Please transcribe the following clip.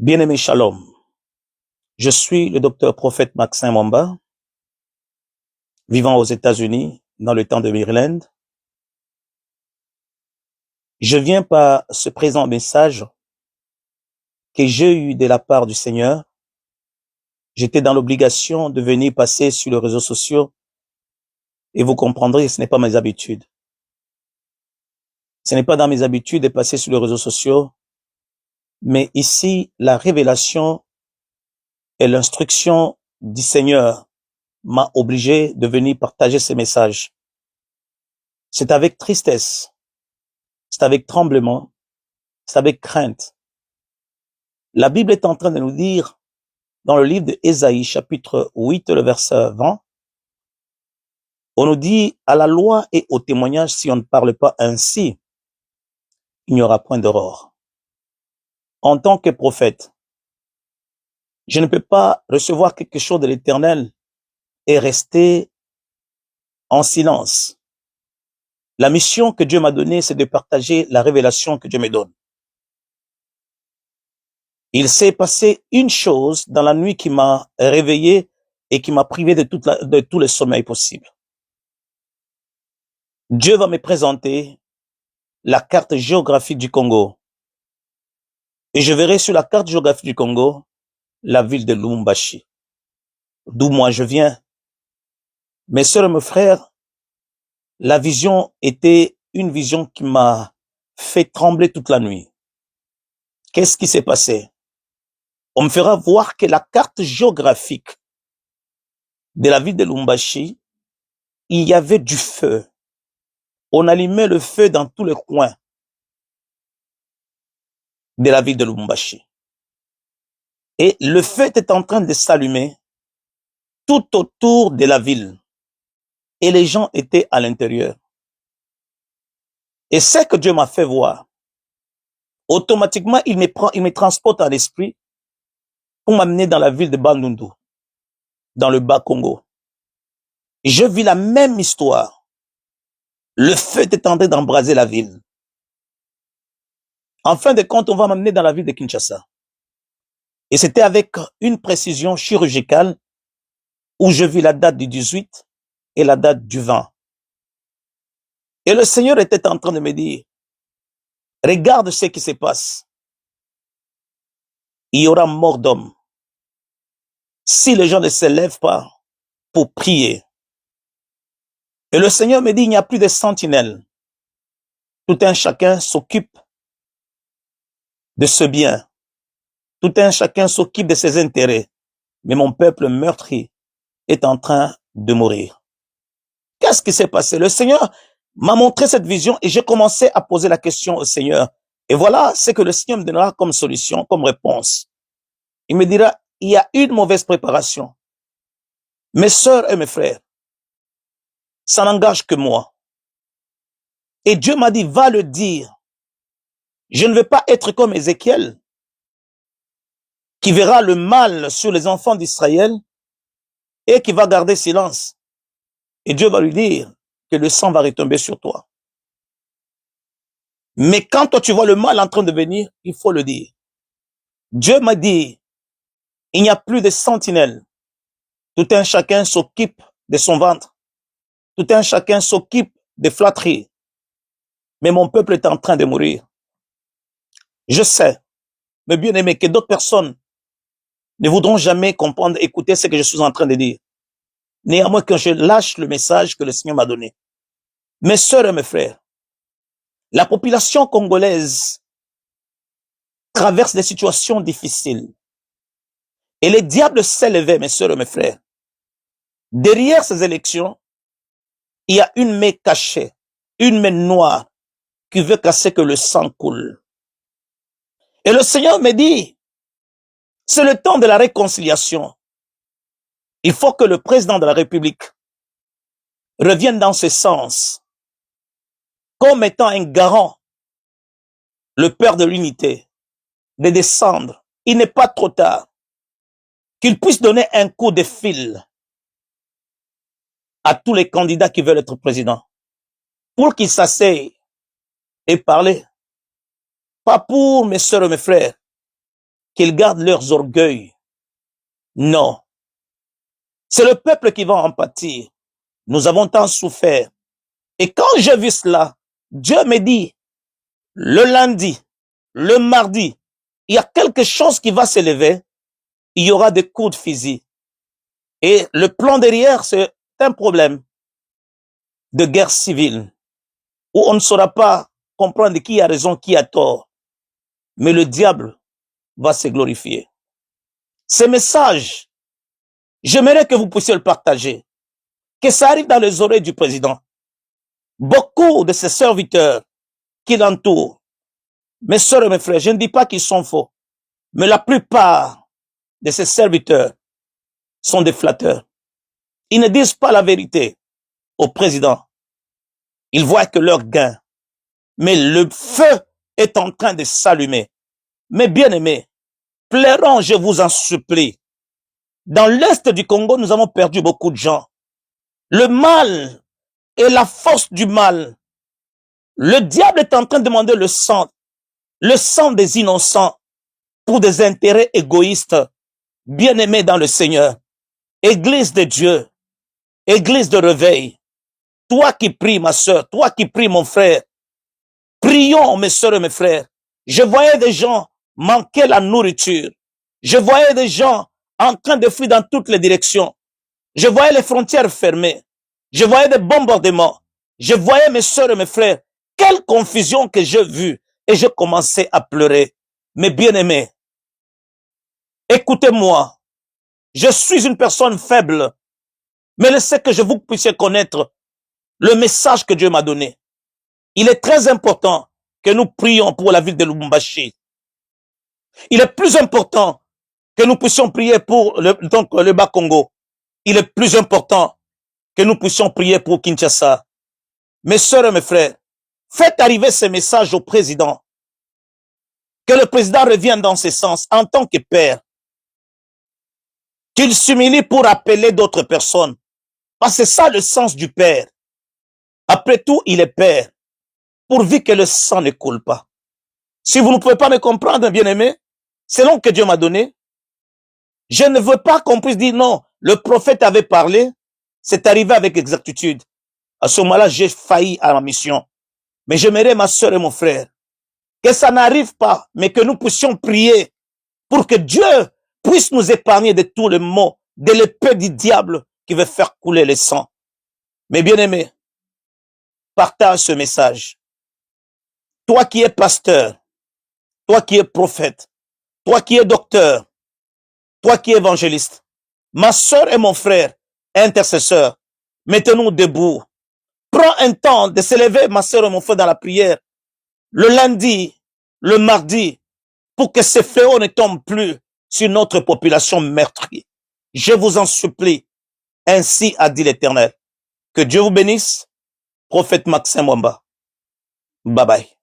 Bien-aimé Shalom, je suis le docteur prophète Maxime Mwamba, vivant aux États-Unis dans le temps de Maryland. Je viens par ce présent message que j'ai eu de la part du Seigneur. J'étais dans l'obligation de venir passer sur les réseaux sociaux et vous comprendrez, ce n'est pas mes habitudes. Ce n'est pas dans mes habitudes de passer sur les réseaux sociaux, mais ici, la révélation et l'instruction du Seigneur m'a obligé de venir partager ces messages. C'est avec tristesse, c'est avec tremblement, c'est avec crainte. La Bible est en train de nous dire, dans le livre de Ésaïe, chapitre 8, le verset 20, on nous dit, à la loi et au témoignage, si on ne parle pas ainsi, il n'y aura point d'aurore. En tant que prophète, je ne peux pas recevoir quelque chose de l'Éternel et rester en silence. La mission que Dieu m'a donnée, c'est de partager la révélation que Dieu me donne. Il s'est passé une chose dans la nuit qui m'a réveillé et qui m'a privé de tout le sommeil possible. Dieu va me présenter la carte géographique du Congo. Et je verrai sur la carte géographique du Congo la ville de Lubumbashi, d'où moi je viens. Mes sœurs et mes frères, la vision était une vision qui m'a fait trembler toute la nuit. Qu'est-ce qui s'est passé? On me fera voir que la carte géographique de la ville de Lubumbashi, il y avait du feu. On allumait le feu dans tous les coins de la ville de Lubumbashi. Et le feu était en train de s'allumer tout autour de la ville. Et les gens étaient à l'intérieur. Et ce que Dieu m'a fait voir, automatiquement, il me transporte à l'esprit pour m'amener dans la ville de Bandundu, dans le Bas-Congo. Je vis la même histoire. Le feu était en train d'embraser la ville. En fin de compte, on va m'amener dans la ville de Kinshasa. Et c'était avec une précision chirurgicale où je vis la date du 18 et la date du 20. Et le Seigneur était en train de me dire, regarde ce qui se passe. Il y aura mort d'homme si les gens ne se lèvent pas pour prier. Et le Seigneur me dit, il n'y a plus de sentinelles. Tout un chacun s'occupe de ce bien. Tout un chacun s'occupe de ses intérêts. Mais mon peuple meurtri est en train de mourir. Qu'est-ce qui s'est passé? Le Seigneur m'a montré cette vision et j'ai commencé à poser la question au Seigneur. Et voilà ce que le Seigneur me donnera comme solution, comme réponse. Il me dira, il y a une mauvaise préparation. Mes sœurs et mes frères, ça n'engage que moi. Et Dieu m'a dit, va le dire. Je ne veux pas être comme Ézéchiel, qui verra le mal sur les enfants d'Israël et qui va garder silence. Et Dieu va lui dire que le sang va retomber sur toi. Mais quand toi tu vois le mal en train de venir, il faut le dire. Dieu m'a dit, il n'y a plus de sentinelles. Tout un chacun s'occupe de son ventre. Tout un chacun s'occupe de flatteries. Mais mon peuple est en train de mourir. Je sais, mes bien-aimés, que d'autres personnes ne voudront jamais comprendre, écouter ce que je suis en train de dire. Néanmoins, que je lâche le message que le Seigneur m'a donné. Mes sœurs et mes frères, la population congolaise traverse des situations difficiles. Et les diables s'est levé, mes sœurs et mes frères. Derrière ces élections, il y a une main cachée, une main noire qui veut casser que le sang coule. Et le Seigneur me dit, c'est le temps de la réconciliation. Il faut que le président de la République revienne dans ce sens, comme étant un garant, le Père de l'unité, de descendre. Il n'est pas trop tard. Qu'il puisse donner un coup de fil à tous les candidats qui veulent être président, pour qu'ils s'asseyent et parler. Pas pour mes sœurs et mes frères qu'ils gardent leurs orgueils. Non. C'est le peuple qui va en pâtir. Nous avons tant souffert. Et quand j'ai vu cela, Dieu me dit, le lundi, le mardi, il y a quelque chose qui va s'élever. Il y aura des coups de fusil. Et le plan derrière, c'est un problème de guerre civile où on ne saura pas comprendre qui a raison, qui a tort. Mais le diable va se glorifier. Ces messages, j'aimerais que vous puissiez le partager, que ça arrive dans les oreilles du président. Beaucoup de ses serviteurs qui l'entourent, mes sœurs et mes frères, je ne dis pas qu'ils sont faux, mais la plupart de ses serviteurs sont des flatteurs. Ils ne disent pas la vérité au président. Ils voient que leur gain. Mais le feu est en train de s'allumer. Mes bien-aimés, plairons, je vous en supplie. Dans l'est du Congo, nous avons perdu beaucoup de gens. Le mal et la force du mal. Le diable est en train de demander le sang des innocents pour des intérêts égoïstes. Bien-aimés dans le Seigneur. Église de Dieu, église de réveil. Toi qui pries, ma sœur, toi qui pries, mon frère. Prions, mes sœurs et mes frères. Je voyais des gens manquer la nourriture. Je voyais des gens en train de fuir dans toutes les directions. Je voyais les frontières fermées. Je voyais des bombardements. Je voyais mes sœurs et mes frères. Quelle confusion que j'ai vue. Et je commençais à pleurer. Mes bien-aimés, écoutez-moi. Je suis une personne faible. Mais laissez que je vous puissiez connaître le message que Dieu m'a donné. Il est très important que nous prions pour la ville de Lubumbashi. Il est plus important que nous puissions prier pour le Bas-Congo. Il est plus important que nous puissions prier pour Kinshasa. Mes sœurs et mes frères, faites arriver ces messages au président. Que le président revienne dans ce sens en tant que père. Qu'il s'humilie pour appeler d'autres personnes. Parce que c'est ça le sens du père. Après tout, il est père. Pourvu que le sang ne coule pas. Si vous ne pouvez pas me comprendre, bien-aimé, selon que Dieu m'a donné, je ne veux pas qu'on puisse dire non, le prophète avait parlé, c'est arrivé avec exactitude. À ce moment-là, j'ai failli à ma mission. Mais j'aimerais, ma sœur et mon frère, que ça n'arrive pas, mais que nous puissions prier pour que Dieu puisse nous épargner de tous les maux, de l'épée du diable qui veut faire couler le sang. Mais bien-aimé, partage ce message. Toi qui es pasteur, toi qui es prophète, toi qui es docteur, toi qui es évangéliste, ma sœur et mon frère, intercesseur, mettez-nous debout. Prends un temps de s'élever, ma sœur et mon frère, dans la prière, le lundi, le mardi, pour que ces fléaux ne tombent plus sur notre population meurtrie. Je vous en supplie, ainsi a dit l'Éternel. Que Dieu vous bénisse, prophète Maxime Wamba. Bye bye.